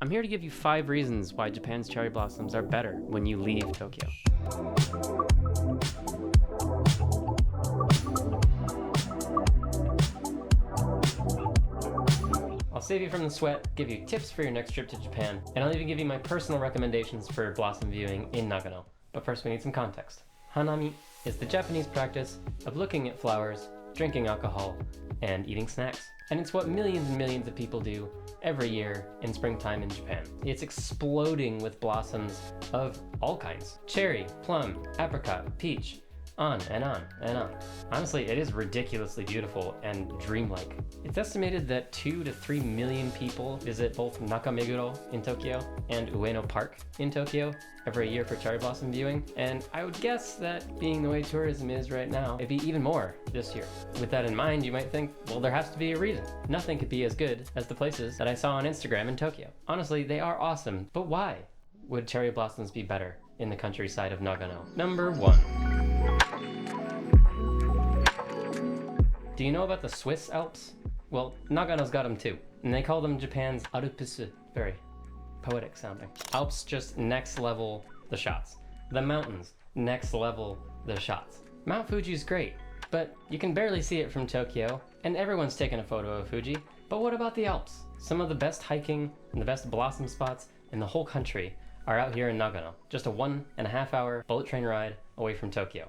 I'm here to give you 5 reasons why Japan's cherry blossoms are better when you leave Tokyo. I'll save you from the sweat, give you tips for your next trip to Japan, and I'll even give you my personal recommendations for blossom viewing in Nagano. But first we need some context. Hanami is the Japanese practice of looking at flowers, drinking alcohol, and eating snacks. And it's what millions and millions of people do every year in springtime in Japan. It's exploding with blossoms of all kinds. Cherry, plum, apricot, peach, on and on and on. Honestly, it is ridiculously beautiful and dreamlike. It's estimated that 2 to 3 million people visit both Nakameguro in Tokyo and Ueno Park in Tokyo every year for cherry blossom viewing, and I would guess that being the way tourism is right now, it'd be even more this year. With that in mind, you might think, well, there has to be a reason. Nothing could be as good as the places that I saw on Instagram in Tokyo. Honestly, they are awesome, but why would cherry blossoms be better in the countryside of Nagano? Number 1. Do you know about the Swiss Alps? Well, Nagano's got them too, and they call them Japan's Alpes. Very poetic sounding. Alps just next level the shots. The mountains next level the shots. Mount Fuji's great, but you can barely see it from Tokyo, and everyone's taken a photo of Fuji. But what about the Alps? Some of the best hiking and the best blossom spots in the whole country are out here in Nagano, just a 1.5 hour bullet train ride away from Tokyo.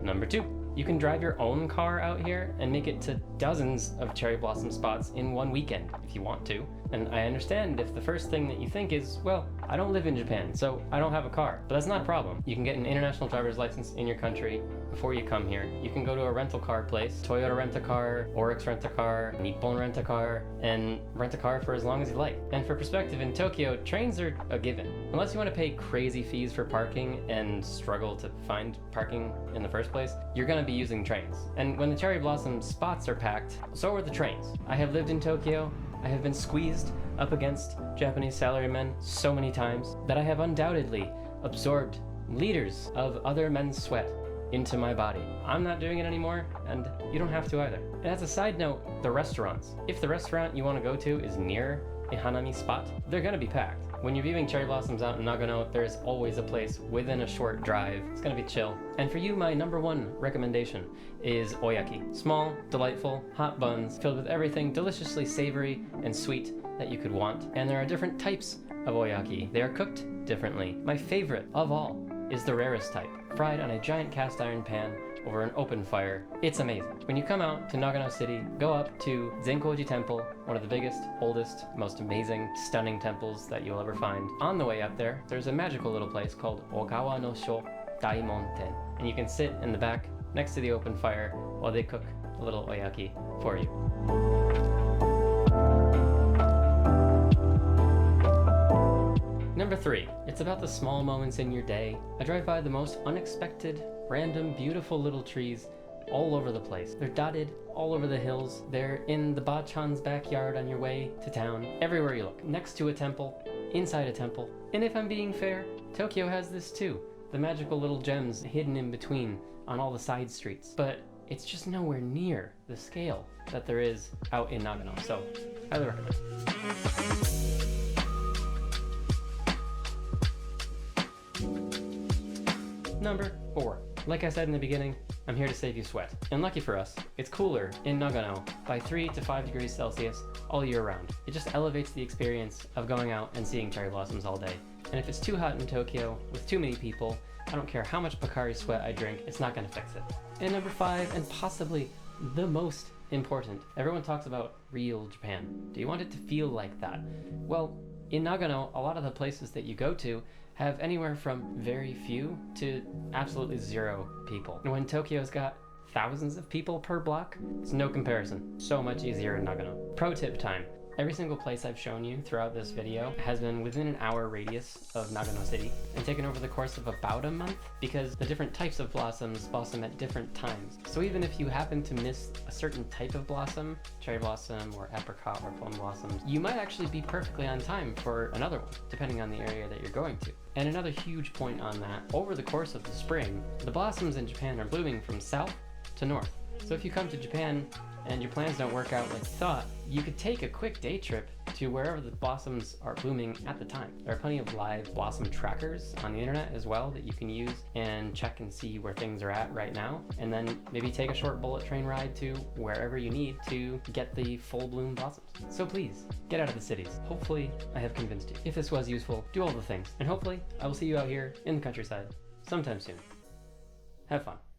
Number 2. You can drive your own car out here and make it to dozens of cherry blossom spots in one weekend if you want to. And I understand if the first thing that you think is, well, I don't live in Japan, so I don't have a car. But that's not a problem. You can get an international driver's license in your country before you come here. You can go to a rental car place, Toyota Rent-A-Car, Oryx Rent-A-Car, Nippon Rent-A-Car, and rent a car for as long as you like. And for perspective, in Tokyo, trains are a given. Unless you want to pay crazy fees for parking and struggle to find parking in the first place, you're gonna be using trains. And when the cherry blossom spots are packed, so are the trains. I have lived in Tokyo. I have been squeezed up against Japanese salarymen so many times that I have undoubtedly absorbed liters of other men's sweat into my body. I'm not doing it anymore, and you don't have to either. And as a side note, the restaurants. If the restaurant you want to go to is near a Hanami spot, they're gonna be packed. When you're viewing cherry blossoms out in Nagano, there's always a place within a short drive. It's gonna be chill. And for you, my number 1 recommendation is oyaki. Small, delightful, hot buns filled with everything deliciously savory and sweet that you could want. And there are different types of oyaki. They are cooked differently. My favorite of all is the rarest type, fried on a giant cast iron pan over an open fire. It's amazing. When you come out to Nagano City, go up to Zenkoji Temple, one of the biggest, oldest, most amazing, stunning temples that you'll ever find. On the way up there, there's a magical little place called Ogawa no Sho Daimonten, and you can sit in the back next to the open fire while they cook a little oyaki for you. Number 3, it's about the small moments in your day. I drive by the most unexpected, random, beautiful little trees all over the place. They're dotted all over the hills. They're in the Bachan's backyard on your way to town. Everywhere you look. Next to a temple, inside a temple. And if I'm being fair, Tokyo has this too. The magical little gems hidden in between on all the side streets. But it's just nowhere near the scale that there is out in Nagano. So, highly recommend. Number 4. Like I said in the beginning, I'm here to save you sweat. And lucky for us, it's cooler in Nagano by 3 to 5 degrees Celsius all year round. It just elevates the experience of going out and seeing cherry blossoms all day. And if it's too hot in Tokyo with too many people, I don't care how much Pocari Sweat I drink, it's not gonna fix it. And number 5, and possibly the most important, everyone talks about real Japan. Do you want it to feel like that? Well, in Nagano, a lot of the places that you go to have anywhere from very few to absolutely 0 people. And when Tokyo's got thousands of people per block, it's no comparison. So much easier in Nagano. Pro tip time. Every single place I've shown you throughout this video has been within an hour radius of Nagano City and taken over the course of about a month because the different types of blossoms blossom at different times. So even if you happen to miss a certain type of blossom, cherry blossom or apricot or plum blossoms, you might actually be perfectly on time for another one, depending on the area that you're going to. And another huge point on that, over the course of the spring, the blossoms in Japan are blooming from south to north. So if you come to Japan and your plans don't work out like you thought, you could take a quick day trip to wherever the blossoms are blooming at the time. There are plenty of live blossom trackers on the internet as well that you can use and check and see where things are at right now, and then maybe take a short bullet train ride to wherever you need to get the full bloom blossoms. So please, get out of the cities. Hopefully I have convinced you. If this was useful, do all the things, and hopefully I will see you out here in the countryside sometime soon. Have fun.